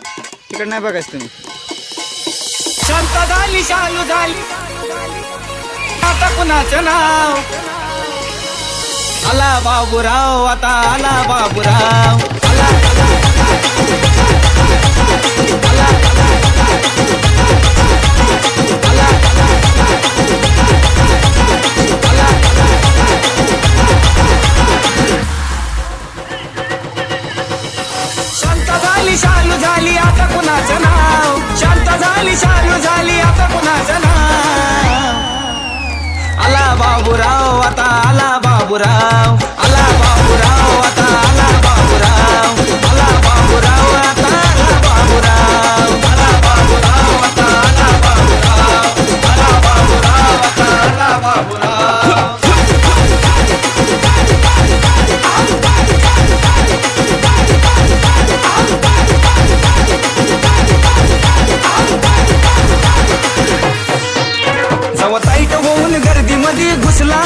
तिकडे नाही बघायचं तुम्ही. शांत झाली शालू झाली आता कुणाचं नाव आला बाबूराव आता आला बाबूराव शांत झाली शालू झाली आता कुणाचं नाव शांत झाली शालू झाली आता कुणाचं नाव आला बाबूराव आता आला बाबूराव आला बाबूराव आता आला बाबूराव आला बाबूराव आता आला बाबूराव आला बाबूराव आता आला बाबूराव आला बाबूराव आता आला बाबूराव ताईट होऊन गर्दीमध्ये घुसला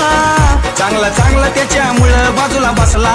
चांगला चांगला त्याच्यामुळं बाजूला बसला